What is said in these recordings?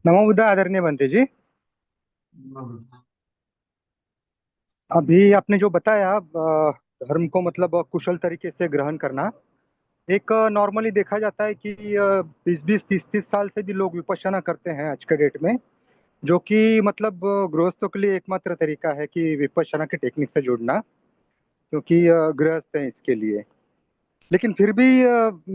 नमो बुद्धा आदरणीय बनते जी। अभी आपने जो बताया धर्म को मतलब कुशल तरीके से ग्रहण करना। एक नॉर्मली देखा जाता है कि 20-20 30-30 साल से भी लोग विपश्यना करते हैं आज के डेट में। जो कि मतलब गृहस्थों के लिए एकमात्र तरीका है कि विपश्यना के टेक्निक से जुड़ना। क्योंकि गृहस्थ हैं इसके लिए। लेकिन फिर भी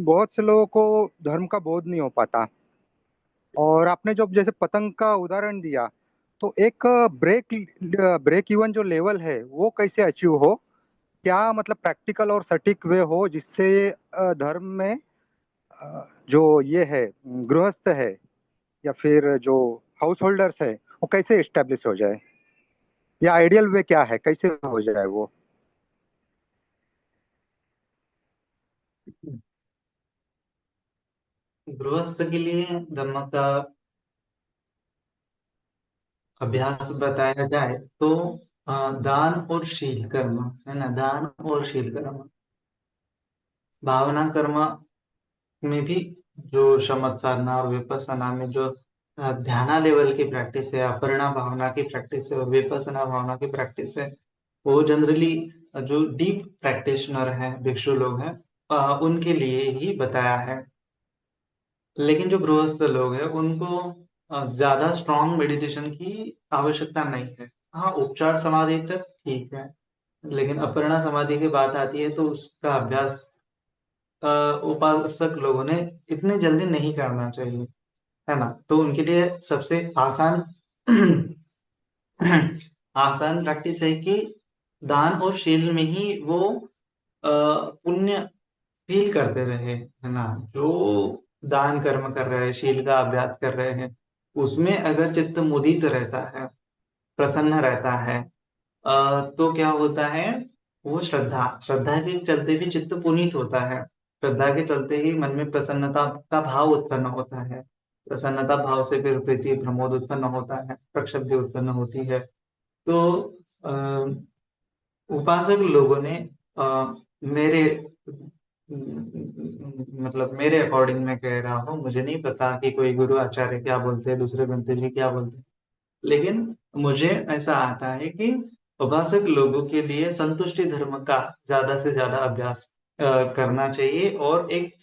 बहुत से लोगों को धर्म का बोध नहीं हो पाता। और आपने जो जैसे पतंग का उदाहरण दिया, तो एक ब्रेक ब्रेक इवन जो लेवल है वो कैसे अचीव हो। क्या मतलब प्रैक्टिकल और सटीक वे हो जिससे धर्म में जो ये है गृहस्थ है या फिर जो हाउस होल्डर्स है वो कैसे एस्टेब्लिश हो जाए। या आइडियल वे क्या है, कैसे हो जाए वो। गृहस्थ के लिए धर्म का अभ्यास बताया जाए तो दान और शील कर्म, है ना। दान और शील कर्म, भावना कर्म में भी जो शमत साधना और विपස්සना में जो ध्याना लेवल की प्रैक्टिस है, अपर्णा भावना की प्रैक्टिस है और विपස්සना भावना की प्रैक्टिस है, वो जनरली जो डीप प्रैक्टिशनर हैं, भिक्षु लोग हैं, उनके लिए ही बताया है। लेकिन जो गृहस्थ लोग हैं उनको ज्यादा स्ट्रांग मेडिटेशन की आवश्यकता नहीं है। हाँ, उपचार समाधि तक ठीक है, लेकिन अपर्णा समाधि की बात आती है तो उसका अभ्यास अ, उपासक लोगों ने इतने जल्दी नहीं करना चाहिए, है ना। तो उनके लिए सबसे आसान आसान प्रैक्टिस है कि दान और शील में ही वो पुण्य फील करते रहे, है ना। जो दान कर्म कर रहे हैं, शील का अभ्यास कर रहे हैं, उसमें अगर चित्त मुदित रहता है, प्रसन्न रहता है, तो क्या होता है, वो श्रद्धा श्रद्धा के चलते भी चित्त पुनीत होता है। श्रद्धा के चलते ही मन में प्रसन्नता का भाव उत्पन्न होता है। प्रसन्नता भाव से फिर प्रीति प्रमोद उत्पन्न होता है, प्रक्षुब्धि उत्पन्न होती है। तो उपासक लोगों ने मेरे मतलब मेरे अकॉर्डिंग मैं कह रहा हूँ, मुझे नहीं पता कि कोई गुरु आचार्य क्या बोलते हैं, दूसरे ग्रंथि जी क्या बोलते हैं, लेकिन मुझे ऐसा आता है कि उपासक लोगों के लिए संतुष्टि धर्म का ज्यादा से ज्यादा अभ्यास करना चाहिए। और एक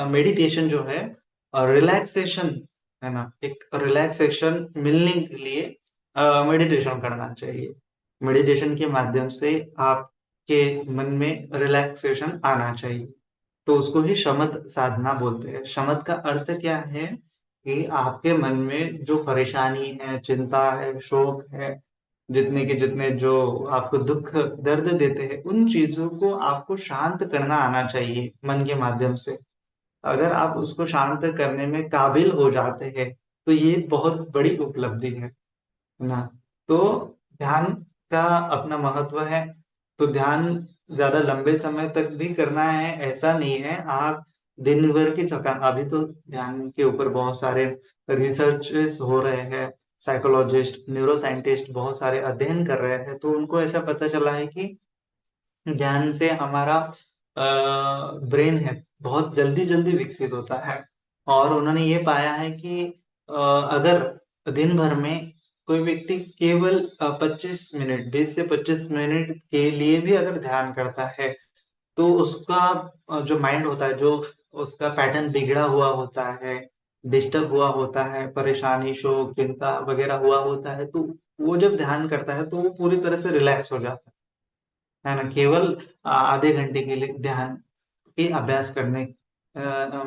मेडिटेशन जो है, रिलैक्सेशन, है ना, एक रिलैक्सेशन मिलने के लिए मेडिटेशन करना चाहिए। मेडिटेशन के माध्यम से आपके मन में रिलैक्सेशन आना चाहिए। तो उसको ही शमत साधना बोलते हैं। शमत का अर्थ क्या है कि आपके मन में जो परेशानी है, चिंता है, शोक है, जितने के जितने जो आपको दुख दर्द देते हैं, उन चीजों को आपको शांत करना आना चाहिए मन के माध्यम से। अगर आप उसको शांत करने में काबिल हो जाते हैं तो ये बहुत बड़ी उपलब्धि है ना। तो ध्यान का अपना महत्व है। तो ध्यान ज्यादा लंबे समय तक भी करना है ऐसा नहीं है। आप दिन भर की थकान, अभी तो ध्यान के ऊपर बहुत सारे रिसर्चेस हो रहे हैं, साइकोलॉजिस्ट, न्यूरो साइंटिस्ट बहुत सारे अध्ययन कर रहे हैं, तो उनको ऐसा पता चला है कि ध्यान से हमारा ब्रेन है बहुत जल्दी जल्दी विकसित होता है। और उन्होंने ये पाया है कि अगर दिन भर में कोई व्यक्ति केवल 25 मिनट, 20 से 25 मिनट के लिए भी अगर ध्यान करता है, तो उसका जो माइंड होता है, जो उसका पैटर्न बिगड़ा हुआ होता है, डिस्टर्ब हुआ होता है, परेशानी शोक चिंता वगैरह हुआ होता है, तो वो जब ध्यान करता है तो वो पूरी तरह से रिलैक्स हो जाता है ना। केवल आधे घंटे के लिए ध्यान के अभ्यास करने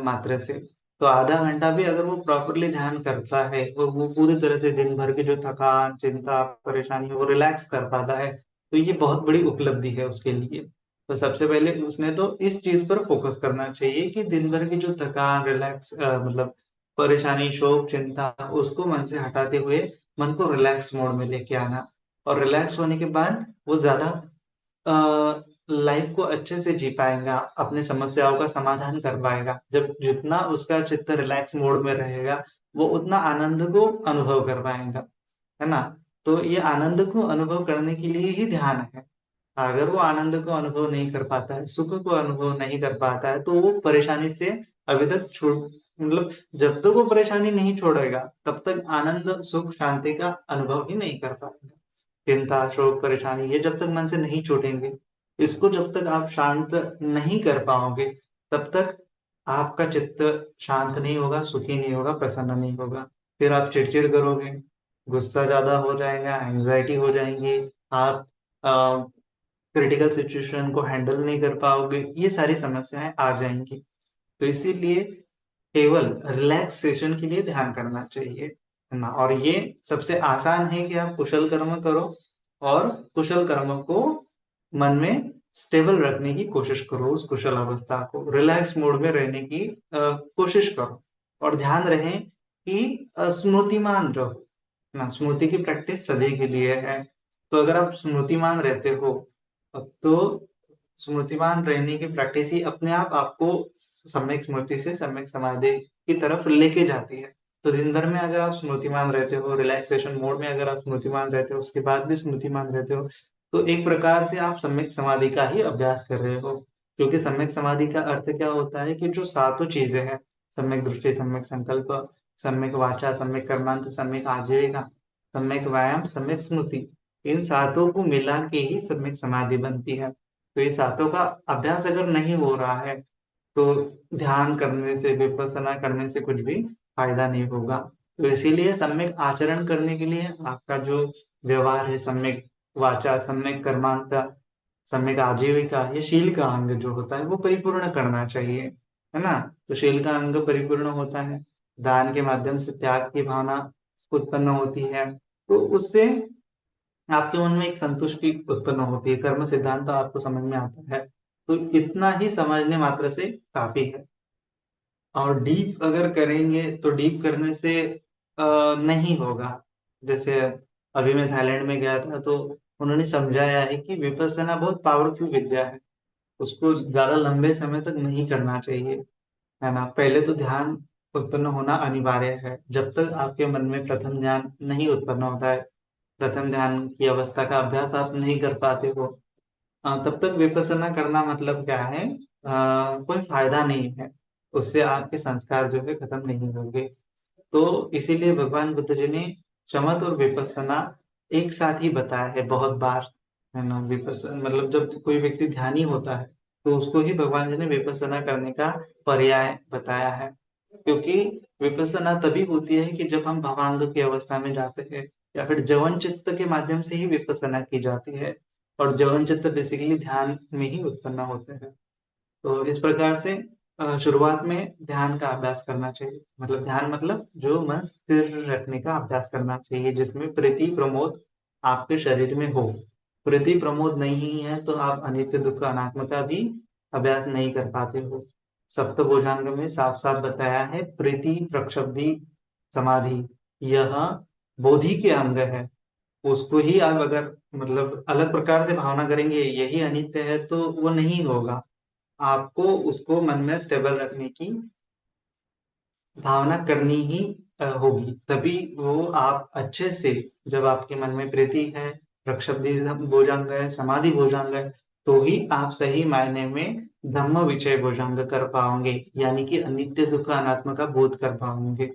मात्रा से, तो आधा घंटा भी अगर वो प्रॉपरली ध्यान करता है और वो पूरी तरह से दिन भर की जो थकान चिंता परेशानी है वो रिलैक्स कर पाता है, तो ये बहुत बड़ी उपलब्धि है उसके लिए। तो सबसे पहले उसने तो इस चीज पर फोकस करना चाहिए कि दिन भर की जो थकान रिलैक्स मतलब परेशानी शोक चिंता, उसको मन से हटाते हुए मन को रिलैक्स मोड में लेके आना। और रिलैक्स होने के बाद वो ज्यादा लाइफ को अच्छे से जी पाएगा, अपने समस्याओं का समाधान कर पाएगा। जब जितना उसका चित्त रिलैक्स मोड में रहेगा, वो उतना आनंद को अनुभव कर पाएगा, है ना। तो ये आनंद को अनुभव करने के लिए ही ध्यान है। अगर वो आनंद को अनुभव नहीं कर पाता है, सुख को अनुभव नहीं कर पाता है, तो वो परेशानी से अभी तक छूट मतलब जब तक वो परेशानी नहीं छोड़ेगा तब तक आनंद सुख शांति का अनुभव ही नहीं कर पाएगा। चिंता शोक परेशानी ये जब तक मन से नहीं छूटेंगे, इसको जब तक आप शांत नहीं कर पाओगे, तब तक आपका चित्त शांत नहीं होगा, सुखी नहीं होगा, प्रसन्न नहीं होगा। फिर आप चिड़चिड़ करोगे, गुस्सा ज्यादा हो जाएगा, एंजाइटी हो जाएंगी, आप क्रिटिकल सिचुएशन को हैंडल नहीं कर पाओगे, ये सारी समस्याएं आ जाएंगी। तो इसीलिए केवल रिलैक्सेशन के लिए ध्यान करना चाहिए, है ना। और ये सबसे आसान है कि आप कुशल कर्म करो और कुशल कर्म को मन में स्टेबल रखने की कोशिश करो, उस कुशल अवस्था को रिलैक्स मोड में रहने की कोशिश करो। और ध्यान रहे कि स्मृतिमान रहो ना, स्मृति की प्रैक्टिस सभी के लिए है। तो अगर आप स्मृतिमान रहते हो तो स्मृतिमान रहने की प्रैक्टिस ही अपने आप आपको सम्यक स्मृति से सम्यक समाधि की तरफ लेके जाती है। तो दिन भर में अगर आप स्मृतिमान रहते हो, रिलैक्सेशन मोड में अगर आप स्मृतिमान रहते हो, उसके बाद भी स्मृतिमान रहते हो, तो एक प्रकार से आप सम्यक समाधि का ही अभ्यास कर रहे हो। क्योंकि सम्यक समाधि का अर्थ क्या होता है कि जो सातों चीजें हैं, सम्यक दृष्टि, सम्यक संकल्प, सम्यक वाचा, सम्यक कर्मांत, सम्यक आजीविका, सम्यक व्यायाम, सम्यक स्मृति, इन सातों को मिला के ही सम्यक समाधि बनती है। तो ये सातों का अभ्यास अगर नहीं हो रहा है तो ध्यान करने से, विपස්සना करने से कुछ भी फायदा नहीं होगा। तो इसीलिए सम्यक आचरण करने के लिए आपका जो व्यवहार है, सम्यक वाचा, सम्यक कर्मांत, सम्यक आजीविका, ये शील का अंग जो होता है वो परिपूर्ण करना चाहिए, है ना। तो शील का अंग परिपूर्ण होता है, दान के माध्यम से त्याग की भावना उत्पन्न होती है, तो उससे आपके मन में एक संतुष्टि उत्पन्न होती है। कर्म सिद्धांत तो आपको समझ में आता है, तो इतना ही समझने मात्र से काफी है। और डीप अगर करेंगे तो डीप करने से नहीं होगा। जैसे अभी मैं थाईलैंड में गया था तो उन्होंने समझाया है कि विपස්සना बहुत पावरफुल विद्या है, उसको ज्यादा लंबे समय तक नहीं करना चाहिए, है ना। पहले तो ध्यान उत्पन्न होना अनिवार्य है। जब तक आपके मन में प्रथम ध्यान नहीं उत्पन्न होता है, प्रथम ध्यान की अवस्था का अभ्यास आप नहीं कर पाते हो, तब तक विपස්සना करना मतलब क्या है, कोई फायदा नहीं है, उससे आपके संस्कार जो है खत्म नहीं होंगे। तो इसीलिए भगवान बुद्ध जी ने शमत और विपස්සना एक साथ ही बताया है बहुत बार, है ना। विपස්සना मतलब जब कोई व्यक्ति ध्यानी होता है तो उसको ही भगवान जी ने विपස්සना करने का पर्याय बताया है। क्योंकि विपස්සना तभी होती है कि जब हम भवांग की अवस्था में जाते हैं, या फिर जवन चित्त के माध्यम से ही विपස්සना की जाती है। और जवन चित्त बेसिकली ध्यान में ही उत्पन्न होते हैं। तो इस प्रकार से शुरुआत में ध्यान का अभ्यास करना चाहिए, मतलब ध्यान मतलब जो मन स्थिर रखने का अभ्यास करना चाहिए, जिसमें प्रीति प्रमोद आपके शरीर में हो। प्रीति प्रमोद नहीं है तो आप अनित्य दुख अनात्म का भी अभ्यास नहीं कर पाते हो। सप्त भुजांग में साफ साफ बताया है, प्रीति प्रक्षब्धि समाधि यह बोधि के अंग है। उसको ही आप अगर मतलब अलग प्रकार से भावना करेंगे यही अनित्य है तो वो नहीं होगा। आपको उसको मन में स्टेबल रखने की भावना करनी ही होगी, तभी वो आप अच्छे से, जब आपके मन में प्रीति है, प्रक्षुब्धि भुजंग है, समाधि भुजंग है, तो ही आप सही मायने में धम्म विचय भुजंग कर पाओगे, यानी कि अनित्य दुख अनात्म का बोध कर पाओगे,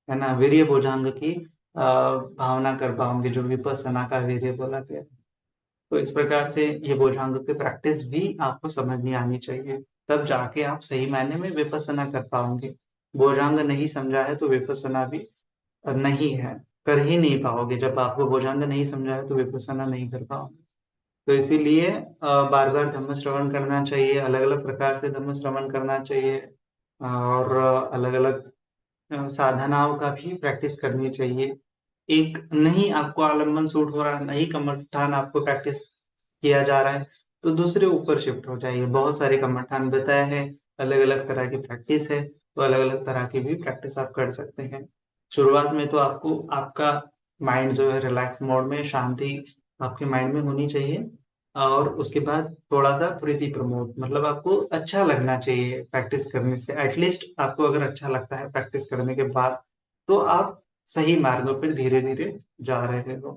है ना। वीर्य भुजंग की भावना कर पाओगे, जो विपස්සना का वीर्य बोला गया। तो इस प्रकार से ये भुजंग की प्रैक्टिस भी आपको समझ में आनी चाहिए, तब जाके आप सही मायने में विपස්සना कर पाओगे। भुजंग नहीं समझा है तो विपස්සना भी नहीं है, कर ही नहीं पाओगे। जब आपको भुजंग नहीं समझा है तो विपස්සना नहीं कर पाओगे। तो इसीलिए बार बार धम्म श्रवण करना चाहिए, अलग अलग प्रकार से धम्म श्रवण करना चाहिए, और अलग अलग साधनाओं का भी प्रैक्टिस करनी चाहिए। एक नहीं आपको आलम्बन सूट हो रहा है, नहीं कमठान आपको प्रैक्टिस किया जा रहा है, तो दूसरे ऊपर शिफ्ट हो जाइए। बहुत सारे कमठान बताए हैं, अलग अलग तरह की प्रैक्टिस है, तो अलग अलग तरह की भी प्रैक्टिस आप कर सकते हैं। शुरुआत में तो आपको आपका माइंड जो है रिलैक्स मोड में, शांति आपके माइंड में होनी चाहिए। और उसके बाद थोड़ा सा प्रीति प्रमोद, मतलब आपको अच्छा लगना चाहिए प्रैक्टिस करने से। एटलीस्ट आपको अगर अच्छा लगता है प्रैक्टिस करने के बाद, तो आप सही मार्गों पर धीरे धीरे जा रहे हो।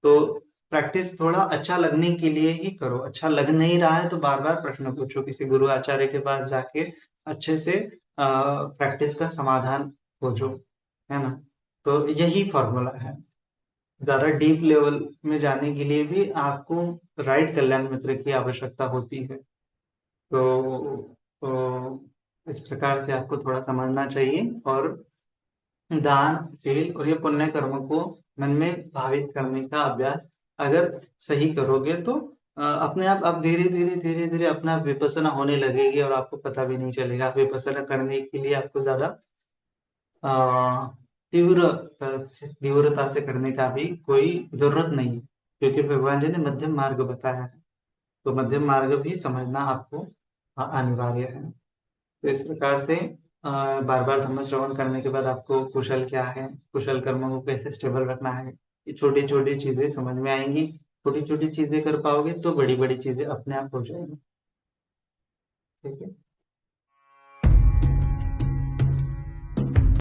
तो प्रैक्टिस थोड़ा अच्छा लगने के लिए ही करो, अच्छा लग नहीं रहा है तो बार बार प्रश्न पूछो, किसी गुरु आचार्य के पास जाके अच्छे से प्रैक्टिस का समाधान खोजो, है ना। तो यही फॉर्मूला है। ज्यादा डीप लेवल में जाने के लिए भी आपको राइट कल्याण मित्र की आवश्यकता होती है। तो इस प्रकार से आपको थोड़ा समझना चाहिए। और दान, तेल और ये पुण्य कर्म को मन में भावित करने का अभ्यास अगर सही करोगे तो अपने आप धीरे धीरे धीरे धीरे अपना विपස්සना होने लगेगी, और आपको पता भी नहीं चलेगा। विपස්සना करने के लिए आपको ज्यादा अ, तीव्र तीव्रता से करने का भी कोई जरूरत नहीं है, क्योंकि भगवान जी ने मध्यम मार्ग बताया है। तो मध्यम मार्ग भी समझना आपको अनिवार्य है। तो इस प्रकार से बार बार धम्म श्रवण करने के बाद आपको कुशल क्या है, कुशल कर्मों को कैसे स्टेबल रखना है, ये छोटी छोटी चीजें समझ में आएंगी। छोटी छोटी चीजें कर पाओगे तो बड़ी बड़ी चीजें अपने आप हो जाएंगी। ठीक है।